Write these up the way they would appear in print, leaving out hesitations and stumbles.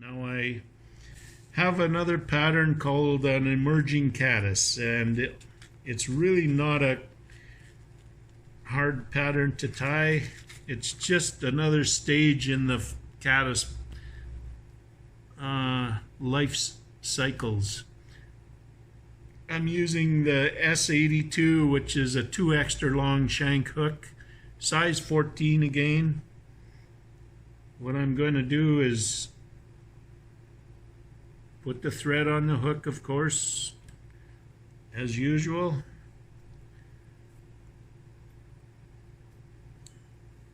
Now I have another pattern called an emerging caddis, and it's really not a hard pattern to tie. It's just another stage in the caddis life cycles. I'm using the S82, which is a 2 extra long shank hook, size 14 again. What I'm going to do is put the thread on the hook, of course, as usual.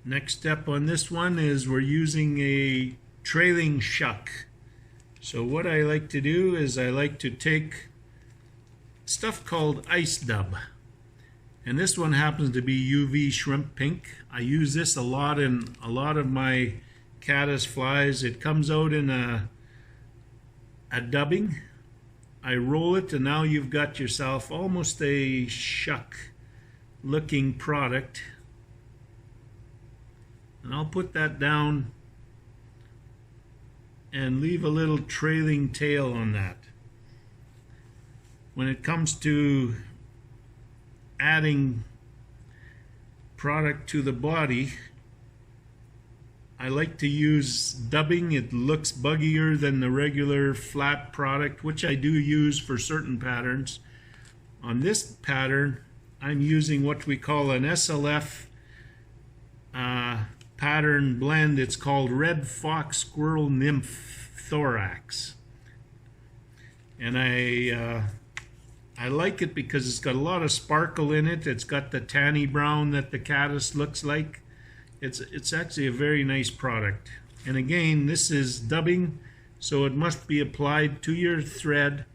Next step on this one is we're using a trailing shuck. So what I like to do is I like to take stuff called ice dub, and this one happens to be UV shrimp pink. I use this a lot in a lot of my caddis flies. It comes out in a dubbing. I roll it, and now you've got yourself almost a shuck looking product. And I'll put that down and leave a little trailing tail on that. When it comes to adding product to the body, I like to use dubbing. It looks buggier than the regular flat product, which I do use for certain patterns. On this pattern, I'm using what we call an SLF pattern blend. It's called Red Fox Squirrel Nymph Thorax, and I like it because it's got a lot of sparkle in it. It's got the tanny brown that the caddis looks like. It's actually a very nice product. And again, this is dubbing, so it must be applied to your thread.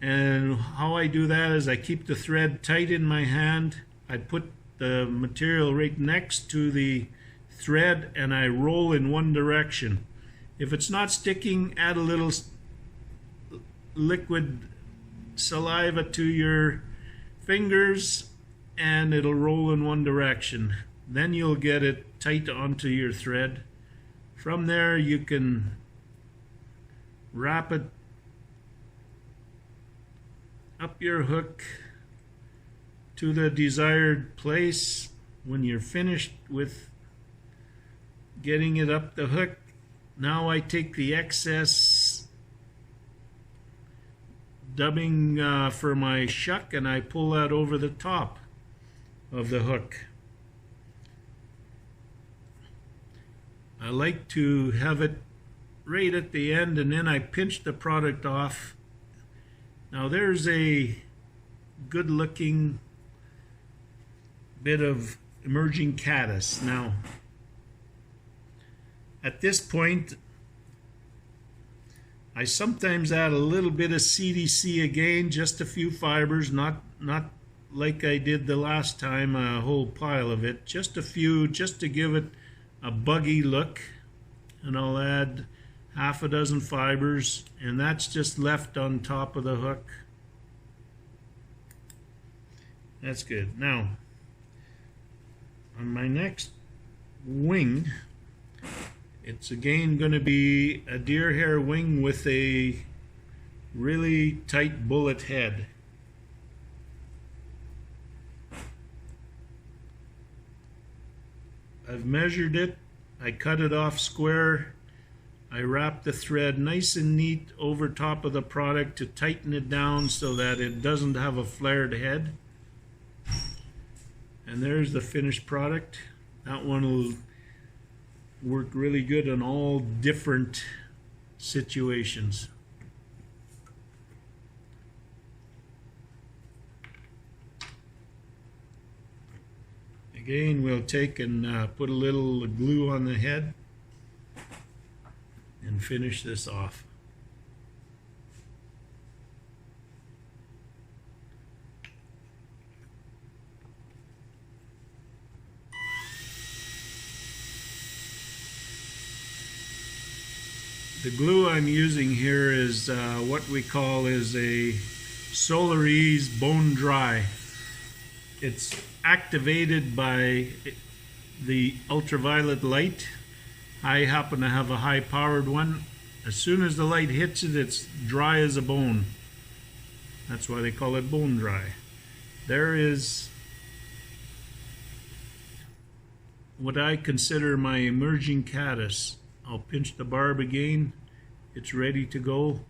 And how I do that is I keep the thread tight in my hand. I put the material right next to the thread and I roll in one direction. If it's not sticking, add a little liquid saliva to your fingers and it'll roll in one direction. Then you'll get it tight onto your thread. From there you can wrap it up your hook to the desired place. When you're finished with getting it up the hook, now I take the excess dubbing for my shuck and I pull that over the top of the hook. I like to have it right at the end, and then I pinch the product off. Now there's a good looking bit of emerging caddis. Now at this point I sometimes add a little bit of CDC again, just a few fibers, not like I did the last time, a whole pile of it, just a few, just to give it a buggy look. And I'll add half a dozen fibers, and that's just left on top of the hook. That's good. Now on my next wing, it's again going to be a deer hair wing with a really tight bullet head. I've measured it, I cut it off square, I wrap the thread nice and neat over top of the product to tighten it down so that it doesn't have a flared head. And there's the finished product. That one will work really good in all different situations. Again, we'll take and put a little glue on the head and finish this off. The glue I'm using here is what we call is a Solarise Bone Dry. It's activated by the ultraviolet light. I happen to have a high-powered one, As soon as the light hits it, it's dry as a bone. That's why they call it bone dry. There is what I consider my emerging caddis. I'll pinch the barb again. It's ready to go.